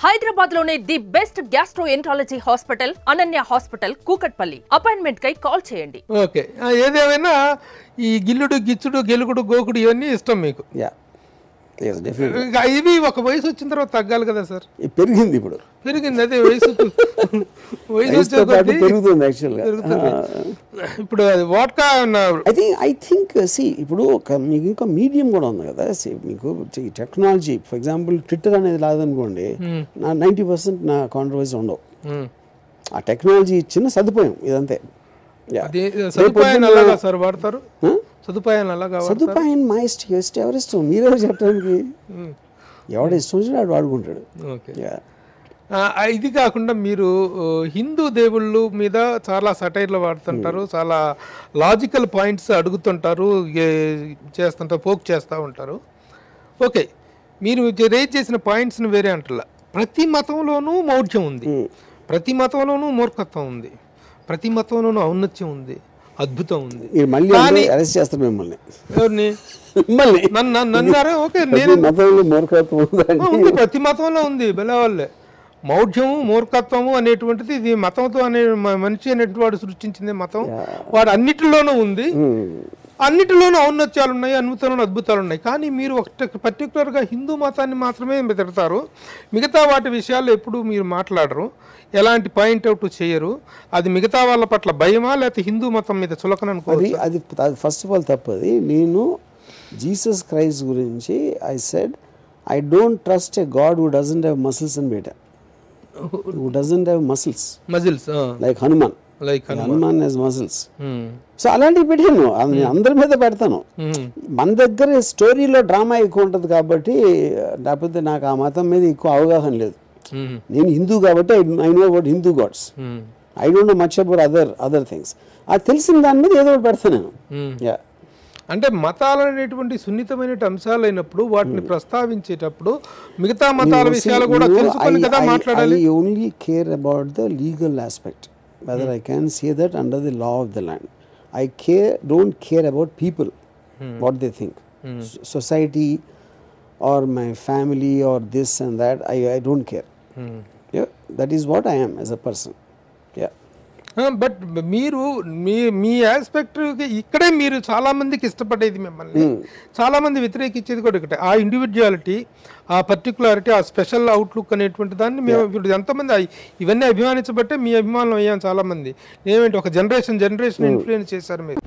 హైదరాబాద్ లోనే the best gastroenterology hospital Ananya hospital Kukatpally. Appointment కై call చేయండి. ఓకే, ఏదేమైనా ఈ గిల్లుడు గిచ్చుడు గెలుగుడు గోకుడు ఇవన్నీ ఇష్టం మీకు? ఇవి ఒక వయసు వచ్చిన తర్వాత తగ్గాలి కదా సార్? పెరిగింది, ఇప్పుడు పెరిగింది. అదే వయసు పెరుగుతుంది యాక్చువల్గా. ఇప్పుడు వాట్కా ఐ థింక్ ఇప్పుడు మీకు ఇంకా మీడియం కూడా ఉంది కదా. మీకు టెక్నాలజీ ఫర్ ఎగ్జాంపుల్ ట్విట్టర్ అనేది లేదనుకోండి, నా 90% నా కాంట్రవర్సీ ఉండవు. ఆ టెక్నాలజీ ఇచ్చిన సదుపాయం ఇదంతే. సార్ వాడతారు సదుపాయం మా ఇష్టం, ఎవరి ఇష్టం, మీరెవరు చెప్పడానికి? ఎవడ ఇష్టం వచ్చినా వాడు వాడుకుంటాడు. ఇది కాకుండా మీరు హిందూ దేవుళ్ళు మీద చాలా సటైర్లు వాడుతుంటారు, చాలా లాజికల్ పాయింట్స్ అడుగుతుంటారు, చేస్తుంటారు, పోక్ చేస్తూ ఉంటారు. ఓకే, మీరు రేజ్ చేసిన పాయింట్స్ని వేరే అంటారా? ప్రతి మతంలోనూ మౌఢ్యం ఉంది, ప్రతి మతంలోనూ మూర్ఖత్వం ఉంది, ప్రతి మతంలోనూ ఔన్నత్యం ఉంది, అద్భుతం ఉంది. మళ్ళీ అరెస్ట్ చేస్తారు మిమ్మల్ని. ఎవరిని? నన్నారా? ఓకే, ప్రతి మతంలో ఉంది. బెల వాళ్ళే మౌఢ్యము మూర్ఖత్వము అనేటువంటిది ఇది మతంతో అనే మనిషి అనేటువంటి వాడు సృష్టించింది మతం. వాడు అన్నిటిలోనూ ఉంది, అన్నిటిలోనూ ఔన్నత్యాలు ఉన్నాయి, అద్భుతాలు అద్భుతాలు ఉన్నాయి. కానీ మీరు ఒక పర్టికులర్గా హిందూ మతాన్ని మాత్రమే తిడతారు, మిగతా వాటి విషయాల్లో ఎప్పుడు మీరు మాట్లాడరు, ఎలాంటి పాయింట్ అవుట్ చేయరు. అది మిగతా వాళ్ళ పట్ల భయమా, లేకపోతే హిందూ మతం మీద చులకన అనుకోవాలి? అది ఫస్ట్ ఆఫ్ ఆల్ తప్పది. నేను జీసస్ క్రైస్ట్ గురించి I said I don't trust a God who doesn't have muscles అని పెట్టా. Who doesn't have muscles like Hanuman. Hanuman has muscles. So అలాంటివి పెట్టాను, అందరి మీద పెడతాను. మన దగ్గర స్టోరీలో డ్రామా ఎక్కువ ఉంటుంది కాబట్టి, లేకపోతే నాకు ఆ మతం మీద ఎక్కువ అవగాహన లేదు. నేను హిందూ కాబట్టి I know about Hindu gods, I don't know much about other things. అది తెలిసిన దాని మీద ఏదో ఒకటి పెడతాను నేను. అంటే మతాలు అనేటువంటి సున్నితమైన అంశాలు అయినప్పుడు వాటిని ప్రస్తావించేటప్పుడు మిగతా మతాల విషయాలు కూడా తెలుసుకొని కదా మాట్లాడాలి. I only care about the legal aspect, weather I can say that under the law of the land. I don't care about people, what they think, society or my family or this and that. I don't care. Yeah, that is what I am as a person. Yeah. But మీరు మీ aspect ఇక్కడే మీరు చాలా మందికి ఇష్టపడేది, మిమ్మల్ని చాలా మంది వ్యతిరేకించేది కూడా ఒకటే, ఆ ఇండివిజువాలిటీ, ఆ పర్టికులారిటీ, ఆ స్పెషల్ అవుట్లుక్ అనేటువంటి దాన్ని మేము ఇప్పుడు ఎంతమంది ఇవన్నీ అభిమానించబట్టే మీ అభిమానం అయ్యాం చాలా మంది. ఏమేంటి ఒక జనరేషన్ ఇన్ఫ్లుయెన్స్ చేశారు మీరు.